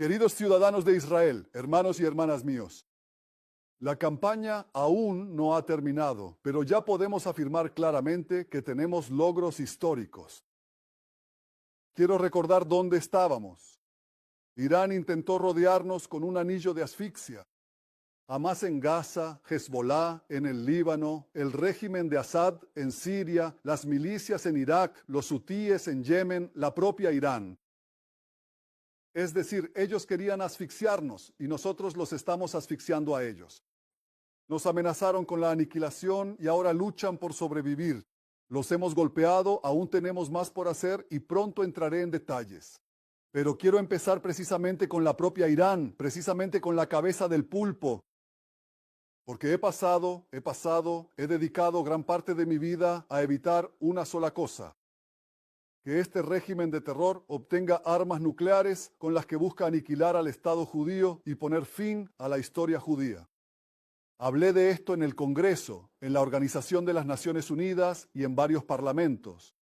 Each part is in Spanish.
Queridos ciudadanos de Israel, hermanos y hermanas míos, la campaña aún no ha terminado, pero ya podemos afirmar claramente que tenemos logros históricos. Quiero recordar dónde estábamos. Irán intentó rodearnos con un anillo de asfixia. Hamas en Gaza, Hezbolá en el Líbano, el régimen de Assad en Siria, las milicias en Irak, los hutíes en Yemen, la propia Irán. Es decir, ellos querían asfixiarnos y nosotros los estamos asfixiando a ellos. Nos amenazaron con la aniquilación y ahora luchan por sobrevivir. Los hemos golpeado, aún tenemos más por hacer y pronto entraré en detalles. Pero quiero empezar precisamente con la propia Irán, precisamente con la cabeza del pulpo. Porque he dedicado gran parte de mi vida a evitar una sola cosa: que este régimen de terror obtenga armas nucleares con las que busca aniquilar al Estado judío y poner fin a la historia judía. Hablé de esto en el Congreso, en la Organización de las Naciones Unidas y en varios parlamentos.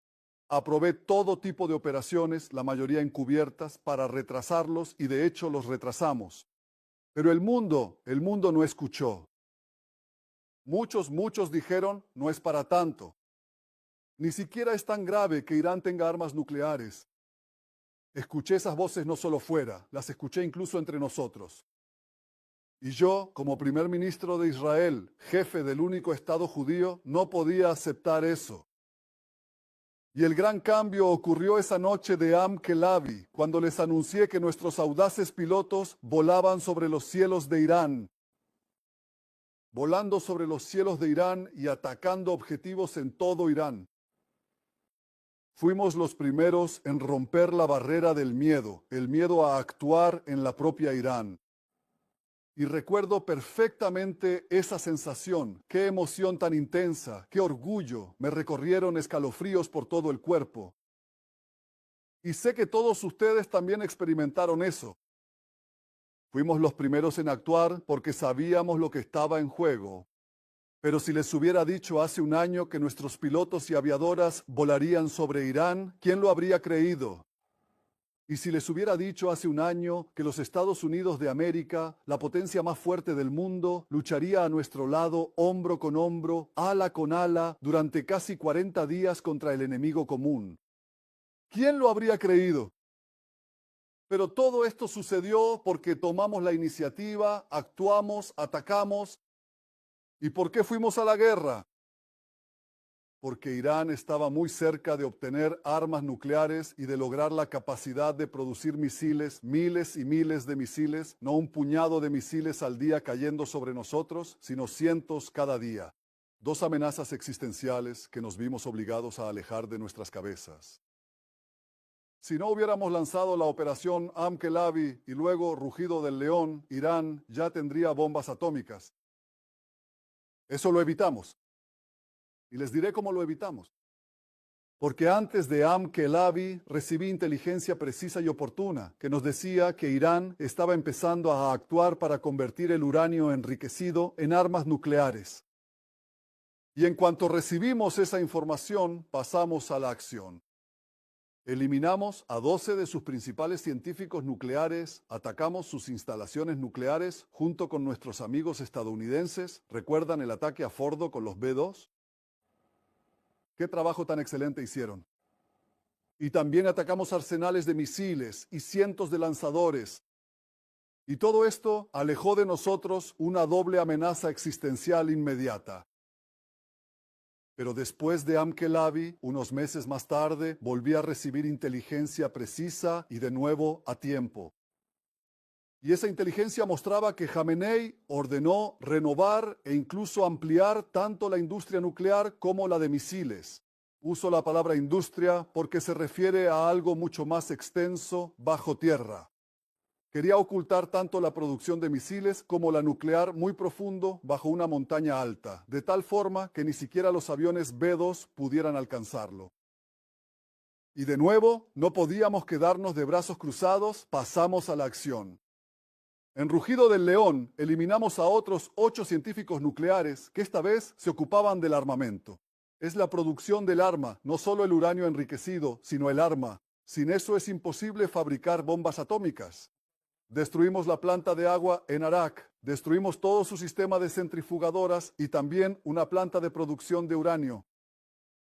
Aprobé todo tipo de operaciones, la mayoría encubiertas, para retrasarlos y de hecho los retrasamos. Pero el mundo no escuchó. Muchos dijeron, no es para tanto. Ni siquiera es tan grave que Irán tenga armas nucleares. Escuché esas voces no solo fuera, las escuché incluso entre nosotros. Y yo, como primer ministro de Israel, jefe del único Estado judío, no podía aceptar eso. Y el gran cambio ocurrió esa noche de Am Kelavi, cuando les anuncié que nuestros audaces pilotos volaban sobre los cielos de Irán. Volando sobre los cielos de Irán y atacando objetivos en todo Irán. Fuimos los primeros en romper la barrera del miedo, el miedo a actuar en la propia Irán. Y recuerdo perfectamente esa sensación, qué emoción tan intensa, qué orgullo, me recorrieron escalofríos por todo el cuerpo. Y sé que todos ustedes también experimentaron eso. Fuimos los primeros en actuar porque sabíamos lo que estaba en juego. Pero si les hubiera dicho hace un año que nuestros pilotos y aviadoras volarían sobre Irán, ¿quién lo habría creído? Y si les hubiera dicho hace un año que los Estados Unidos de América, la potencia más fuerte del mundo, lucharía a nuestro lado hombro con hombro, ala con ala, durante casi 40 días contra el enemigo común, ¿quién lo habría creído? Pero todo esto sucedió porque tomamos la iniciativa, actuamos, atacamos. ¿Y por qué fuimos a la guerra? Porque Irán estaba muy cerca de obtener armas nucleares y de lograr la capacidad de producir misiles, miles y miles de misiles, no un puñado de misiles al día cayendo sobre nosotros, sino cientos cada día. Dos amenazas existenciales que nos vimos obligados a alejar de nuestras cabezas. Si no hubiéramos lanzado la operación Am Kelavi y luego Rugido del León, Irán ya tendría bombas atómicas. Eso lo evitamos. Y les diré cómo lo evitamos. Porque antes de Am Kelavi recibí inteligencia precisa y oportuna que nos decía que Irán estaba empezando a actuar para convertir el uranio enriquecido en armas nucleares. Y en cuanto recibimos esa información, pasamos a la acción. Eliminamos a 12 de sus principales científicos nucleares, atacamos sus instalaciones nucleares junto con nuestros amigos estadounidenses. ¿Recuerdan el ataque a Fordo con los B-2? ¿Qué trabajo tan excelente hicieron? Y también atacamos arsenales de misiles y cientos de lanzadores. Y todo esto alejó de nosotros una doble amenaza existencial inmediata. Pero después de Am Kelavi, unos meses más tarde, volví a recibir inteligencia precisa y de nuevo a tiempo. Y esa inteligencia mostraba que Jamenei ordenó renovar e incluso ampliar tanto la industria nuclear como la de misiles. Uso la palabra industria porque se refiere a algo mucho más extenso, bajo tierra. Quería ocultar tanto la producción de misiles como la nuclear muy profundo bajo una montaña alta, de tal forma que ni siquiera los aviones B-2 pudieran alcanzarlo. Y de nuevo, no podíamos quedarnos de brazos cruzados, pasamos a la acción. En Rugido del León, eliminamos a otros 8 científicos nucleares que esta vez se ocupaban del armamento. Es la producción del arma, no solo el uranio enriquecido, sino el arma. Sin eso es imposible fabricar bombas atómicas. Destruimos la planta de agua en Arak, destruimos todo su sistema de centrifugadoras y también una planta de producción de uranio.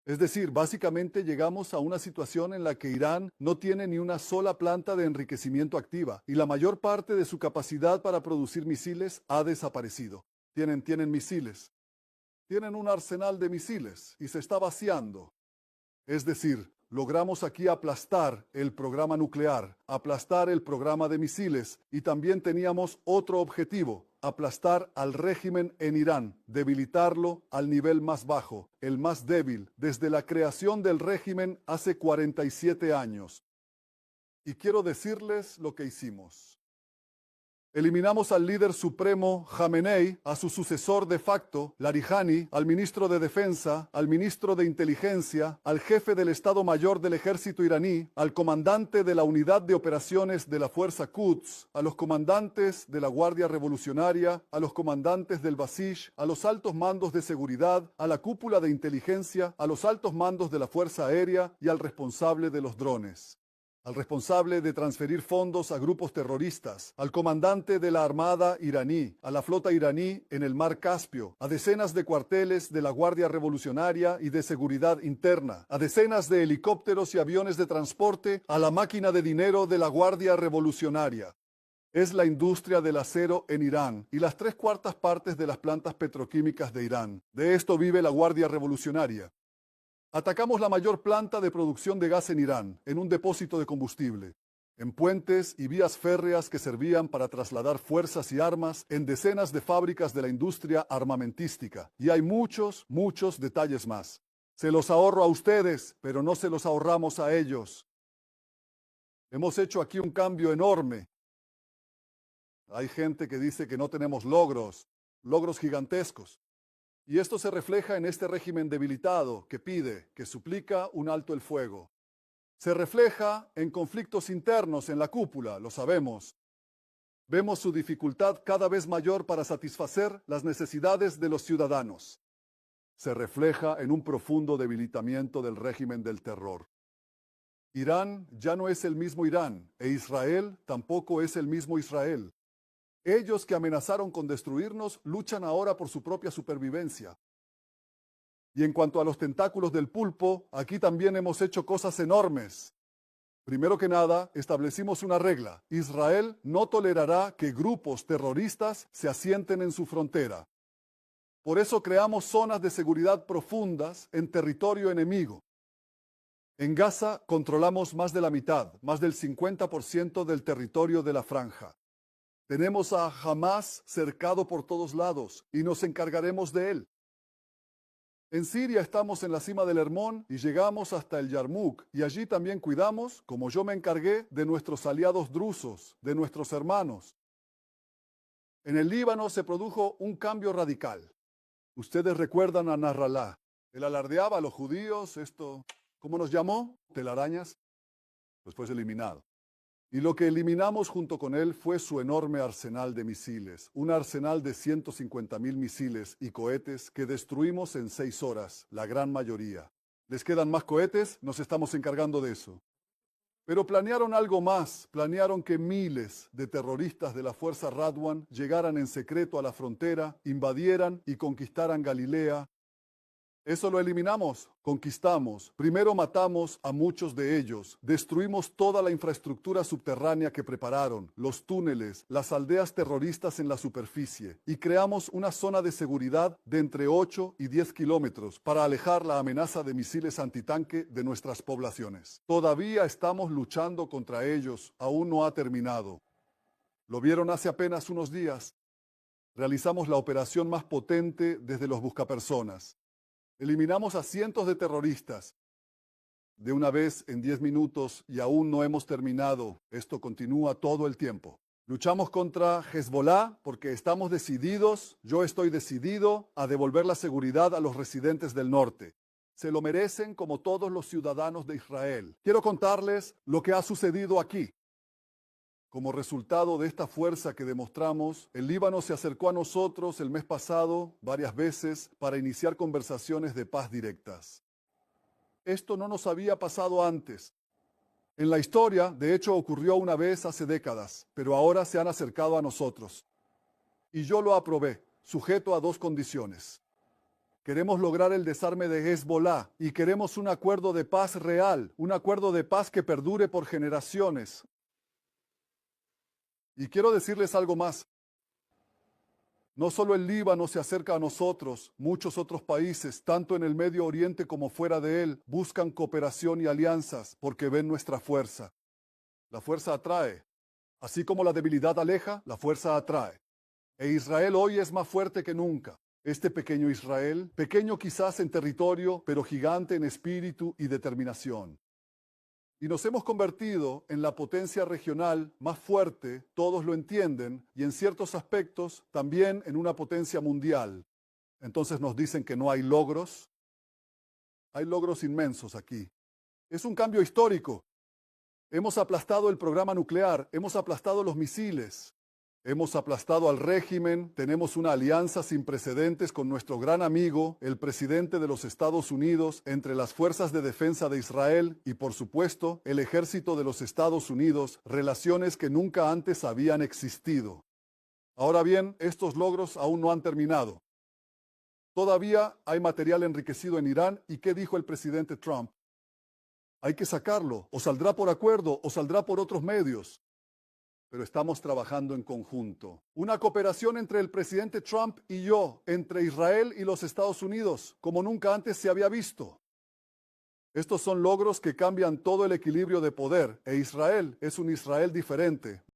Es decir, básicamente llegamos a una situación en la que Irán no tiene ni una sola planta de enriquecimiento activa y la mayor parte de su capacidad para producir misiles ha desaparecido. Tienen misiles. Tienen un arsenal de misiles y se está vaciando. Es decir, logramos aquí aplastar el programa nuclear, aplastar el programa de misiles y también teníamos otro objetivo, aplastar al régimen en Irán, debilitarlo al nivel más bajo, el más débil, desde la creación del régimen hace 47 años. Y quiero decirles lo que hicimos. Eliminamos al líder supremo Jamenei, a su sucesor de facto, Larijani, al ministro de Defensa, al ministro de Inteligencia, al jefe del Estado Mayor del Ejército iraní, al comandante de la Unidad de Operaciones de la Fuerza Quds, a los comandantes de la Guardia Revolucionaria, a los comandantes del Basij, a los altos mandos de seguridad, a la cúpula de inteligencia, a los altos mandos de la Fuerza Aérea y al responsable de los drones, al responsable de transferir fondos a grupos terroristas, al comandante de la Armada iraní, a la flota iraní en el Mar Caspio, a decenas de cuarteles de la Guardia Revolucionaria y de Seguridad Interna, a decenas de helicópteros y aviones de transporte, a la máquina de dinero de la Guardia Revolucionaria. Es la industria del acero en Irán y las 3/4 partes de las plantas petroquímicas de Irán. De esto vive la Guardia Revolucionaria. Atacamos la mayor planta de producción de gas en Irán, en un depósito de combustible, en puentes y vías férreas que servían para trasladar fuerzas y armas en decenas de fábricas de la industria armamentística. Y hay muchos detalles más. Se los ahorro a ustedes, pero no se los ahorramos a ellos. Hemos hecho aquí un cambio enorme. Hay gente que dice que no tenemos logros gigantescos. Y esto se refleja en este régimen debilitado que pide, que suplica un alto el fuego. Se refleja en conflictos internos en la cúpula, lo sabemos. Vemos su dificultad cada vez mayor para satisfacer las necesidades de los ciudadanos. Se refleja en un profundo debilitamiento del régimen del terror. Irán ya no es el mismo Irán, e Israel tampoco es el mismo Israel. Ellos que amenazaron con destruirnos luchan ahora por su propia supervivencia. Y en cuanto a los tentáculos del pulpo, aquí también hemos hecho cosas enormes. Primero que nada, establecimos una regla. Israel no tolerará que grupos terroristas se asienten en su frontera. Por eso creamos zonas de seguridad profundas en territorio enemigo. En Gaza controlamos más de la mitad, más del 50% del territorio de la franja. Tenemos a Hamas cercado por todos lados y nos encargaremos de él. En Siria estamos en la cima del Hermón y llegamos hasta el Yarmouk y allí también cuidamos, como yo me encargué, de nuestros aliados drusos, de nuestros hermanos. En el Líbano se produjo un cambio radical. Ustedes recuerdan a Nasrallah. Él alardeaba a los judíos, ¿cómo nos llamó? Telarañas. Pues fue eliminado. Y lo que eliminamos junto con él fue su enorme arsenal de misiles, un arsenal de 150,000 misiles y cohetes que destruimos en 6 horas, la gran mayoría. ¿Les quedan más cohetes? Nos estamos encargando de eso. Pero planearon algo más, planearon que miles de terroristas de la Fuerza Radwan llegaran en secreto a la frontera, invadieran y conquistaran Galilea. Eso lo eliminamos, conquistamos. Primero matamos a muchos de ellos, destruimos toda la infraestructura subterránea que prepararon, los túneles, las aldeas terroristas en la superficie, y creamos una zona de seguridad de entre 8 y 10 kilómetros para alejar la amenaza de misiles antitanque de nuestras poblaciones. Todavía estamos luchando contra ellos, aún no ha terminado. Lo vieron hace apenas unos días. Realizamos la operación más potente desde los buscapersonas. Eliminamos a cientos de terroristas de una vez en 10 minutos y aún no hemos terminado. Esto continúa todo el tiempo. Luchamos contra Hezbollah porque estamos decididos, yo estoy decidido a devolver la seguridad a los residentes del norte. Se lo merecen como todos los ciudadanos de Israel. Quiero contarles lo que ha sucedido aquí. Como resultado de esta fuerza que demostramos, el Líbano se acercó a nosotros el mes pasado varias veces para iniciar conversaciones de paz directas. Esto no nos había pasado antes. En la historia, de hecho, ocurrió una vez hace décadas, pero ahora se han acercado a nosotros. Y yo lo aprobé, sujeto a dos condiciones. Queremos lograr el desarme de Hezbollah y queremos un acuerdo de paz real, un acuerdo de paz que perdure por generaciones. Y quiero decirles algo más. No solo el Líbano se acerca a nosotros, muchos otros países, tanto en el Medio Oriente como fuera de él, buscan cooperación y alianzas porque ven nuestra fuerza. La fuerza atrae. Así como la debilidad aleja, la fuerza atrae. E Israel hoy es más fuerte que nunca. Este pequeño Israel, pequeño quizás en territorio, pero gigante en espíritu y determinación. Y nos hemos convertido en la potencia regional más fuerte, todos lo entienden, y en ciertos aspectos también en una potencia mundial. Entonces nos dicen que no hay logros. Hay logros inmensos aquí. Es un cambio histórico. Hemos aplastado el programa nuclear, hemos aplastado los misiles, hemos aplastado al régimen, tenemos una alianza sin precedentes con nuestro gran amigo, el presidente de los Estados Unidos, entre las fuerzas de defensa de Israel y, por supuesto, el ejército de los Estados Unidos, relaciones que nunca antes habían existido. Ahora bien, estos logros aún no han terminado. Todavía hay material enriquecido en Irán, ¿y qué dijo el presidente Trump? Hay que sacarlo, o saldrá por acuerdo, o saldrá por otros medios. Pero estamos trabajando en conjunto. Una cooperación entre el presidente Trump y yo, entre Israel y los Estados Unidos, como nunca antes se había visto. Estos son logros que cambian todo el equilibrio de poder, e Israel es un Israel diferente.